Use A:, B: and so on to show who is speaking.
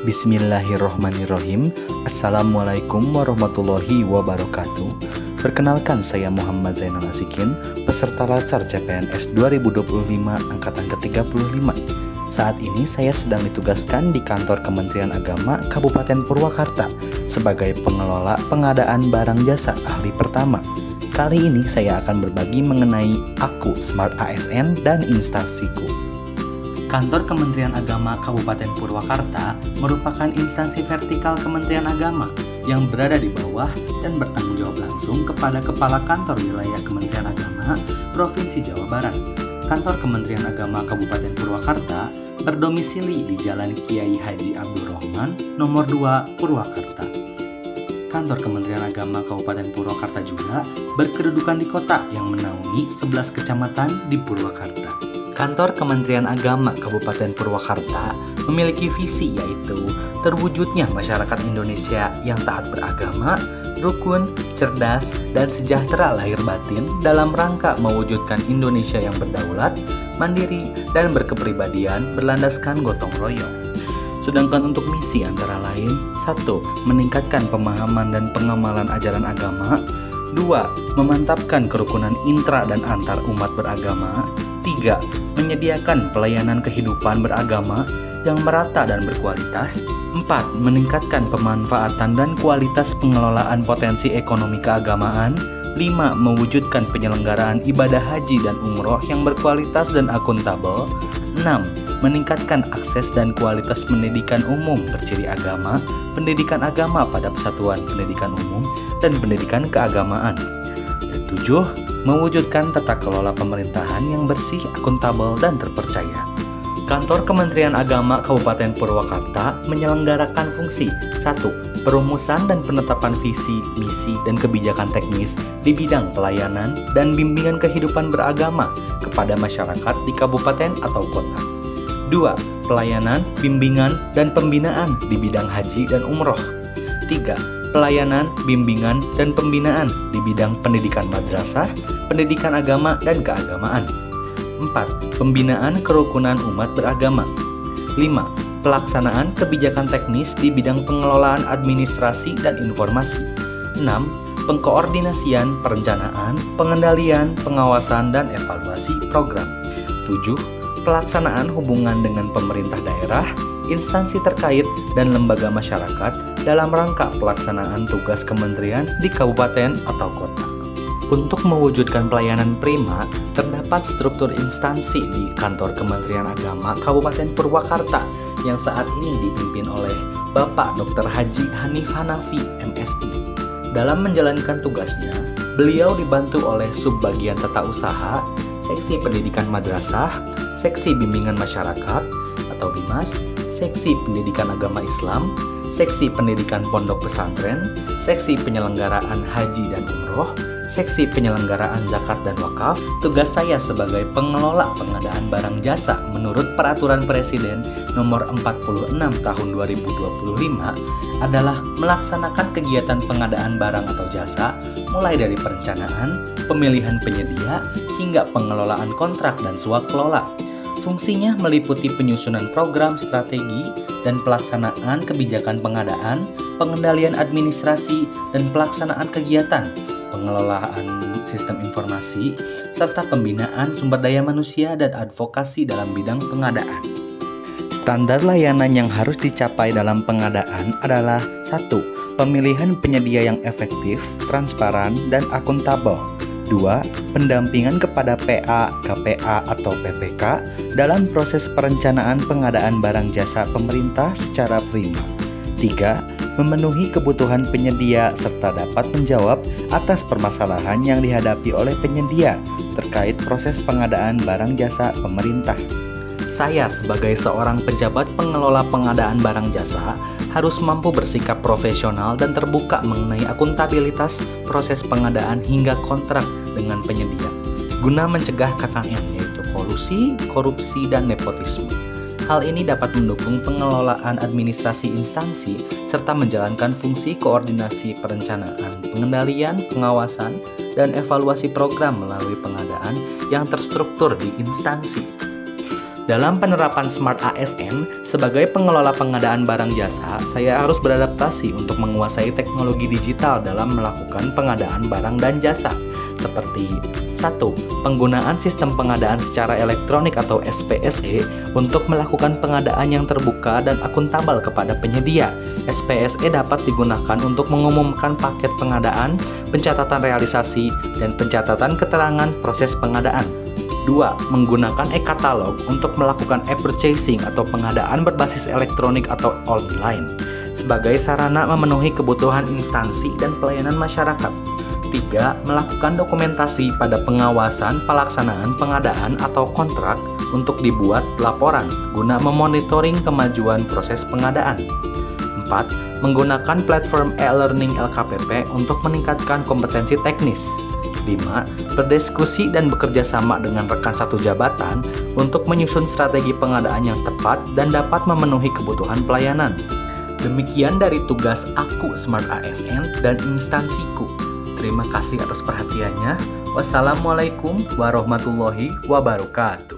A: Bismillahirrohmanirrohim. Assalamualaikum warahmatullahi wabarakatuh. Perkenalkan, saya Muhammad Zainal Asikin, peserta Latsar CPNS 2025 Angkatan ke-35. Saat ini saya sedang ditugaskan di kantor Kementerian Agama Kabupaten Purwakarta sebagai pengelola pengadaan barang jasa ahli pertama. Kali ini saya akan berbagi mengenai Aku Smart ASN dan instansiku. Kantor Kementerian Agama Kabupaten Purwakarta merupakan instansi vertikal Kementerian Agama yang berada di bawah dan bertanggung jawab langsung kepada Kepala Kantor Wilayah Kementerian Agama Provinsi Jawa Barat. Kantor Kementerian Agama Kabupaten Purwakarta berdomisili di Jalan Kiai Haji Abdul Rahman, nomor 2, Purwakarta. Kantor Kementerian Agama Kabupaten Purwakarta juga berkedudukan di kota yang menaungi 11 kecamatan di Purwakarta. Kantor Kementerian Agama Kabupaten Purwakarta memiliki visi, yaitu terwujudnya masyarakat Indonesia yang taat beragama, rukun, cerdas, dan sejahtera lahir batin dalam rangka mewujudkan Indonesia yang berdaulat, mandiri, dan berkepribadian berlandaskan gotong royong. Sedangkan untuk misi antara lain: 1. Meningkatkan pemahaman dan pengamalan ajaran agama. 2. Memantapkan kerukunan intra dan antar umat beragama. 3. Menyediakan pelayanan kehidupan beragama yang merata dan berkualitas. 4. Meningkatkan pemanfaatan dan kualitas pengelolaan potensi ekonomi keagamaan. 5. Mewujudkan penyelenggaraan ibadah haji dan umroh yang berkualitas dan akuntabel. 6. Meningkatkan akses dan kualitas pendidikan umum berciri agama, pendidikan agama pada persatuan pendidikan umum, dan pendidikan keagamaan. Dan 7. Mewujudkan tata kelola pemerintahan yang bersih, akuntabel, dan terpercaya. Kantor Kementerian Agama Kabupaten Purwakarta menyelenggarakan fungsi: 1. Perumusan dan penetapan visi, misi, dan kebijakan teknis di bidang pelayanan dan bimbingan kehidupan beragama kepada masyarakat di kabupaten atau kota. 2. Pelayanan, bimbingan, dan pembinaan di bidang haji dan umroh. 3. Pelayanan, bimbingan, dan pembinaan di bidang pendidikan madrasah, pendidikan agama, dan keagamaan. 4. Pembinaan kerukunan umat beragama. 5. Pelaksanaan kebijakan teknis di bidang pengelolaan administrasi dan informasi. 6. Pengkoordinasian, perencanaan, pengendalian, pengawasan, dan evaluasi program. 7. Pelaksanaan hubungan dengan pemerintah daerah, instansi terkait, dan lembaga masyarakat dalam rangka pelaksanaan tugas kementerian di kabupaten atau kota. Untuk mewujudkan pelayanan prima, terdapat struktur instansi di Kantor Kementerian Agama Kabupaten Purwakarta yang saat ini dipimpin oleh Bapak Dr. Haji Hanif Hanafi, MSI. Dalam menjalankan tugasnya, beliau dibantu oleh Subbagian Tata Usaha, Seksi Pendidikan Madrasah, Seksi Bimbingan Masyarakat atau BIMAS, Seksi Pendidikan Agama Islam, Seksi Pendidikan Pondok Pesantren, Seksi Penyelenggaraan Haji dan Umroh, Seksi Penyelenggaraan Zakat dan Wakaf. Tugas saya sebagai pengelola pengadaan barang jasa menurut Peraturan Presiden Nomor 46 Tahun 2025 adalah melaksanakan kegiatan pengadaan barang atau jasa mulai dari perencanaan, pemilihan penyedia, hingga pengelolaan kontrak dan swakelola. Fungsinya meliputi penyusunan program strategi dan pelaksanaan kebijakan pengadaan, pengendalian administrasi, dan pelaksanaan kegiatan pengelolaan sistem informasi, serta pembinaan sumber daya manusia dan advokasi dalam bidang pengadaan. Standar layanan yang harus dicapai dalam pengadaan adalah: 1. Pemilihan penyedia yang efektif, transparan, dan akuntabel. 2. Pendampingan kepada PA, KPA, atau PPK dalam proses perencanaan pengadaan barang jasa pemerintah secara prima. 3. Memenuhi kebutuhan penyedia serta dapat menjawab atas permasalahan yang dihadapi oleh penyedia terkait proses pengadaan barang jasa pemerintah. Saya sebagai seorang pejabat pengelola pengadaan barang jasa harus mampu bersikap profesional dan terbuka mengenai akuntabilitas proses pengadaan hingga kontrak dengan penyedia, guna mencegah KKN, yaitu kolusi, korupsi, dan nepotisme. Hal ini dapat mendukung pengelolaan administrasi instansi serta menjalankan fungsi koordinasi perencanaan, pengendalian, pengawasan, dan evaluasi program melalui pengadaan yang terstruktur di instansi. Dalam penerapan Smart ASN, sebagai pengelola pengadaan barang jasa, saya harus beradaptasi untuk menguasai teknologi digital dalam melakukan pengadaan barang dan jasa, seperti 1. Penggunaan sistem pengadaan secara elektronik atau SPSE untuk melakukan pengadaan yang terbuka dan akuntabel kepada penyedia. SPSE dapat digunakan untuk mengumumkan paket pengadaan, pencatatan realisasi, dan pencatatan keterangan proses pengadaan. 2. Menggunakan e-katalog untuk melakukan e-purchasing atau pengadaan berbasis elektronik atau online sebagai sarana memenuhi kebutuhan instansi dan pelayanan masyarakat. 3. Melakukan dokumentasi pada pengawasan pelaksanaan pengadaan atau kontrak untuk dibuat laporan guna memonitoring kemajuan proses pengadaan. 4. Menggunakan platform e-learning LKPP untuk meningkatkan kompetensi teknis. 5. Berdiskusi dan bekerja sama dengan rekan satu jabatan untuk menyusun strategi pengadaan yang tepat dan dapat memenuhi kebutuhan pelayanan. Demikian dari tugas aku Smart ASN dan instansiku. Terima kasih atas perhatiannya. Wassalamualaikum warahmatullahi wabarakatuh.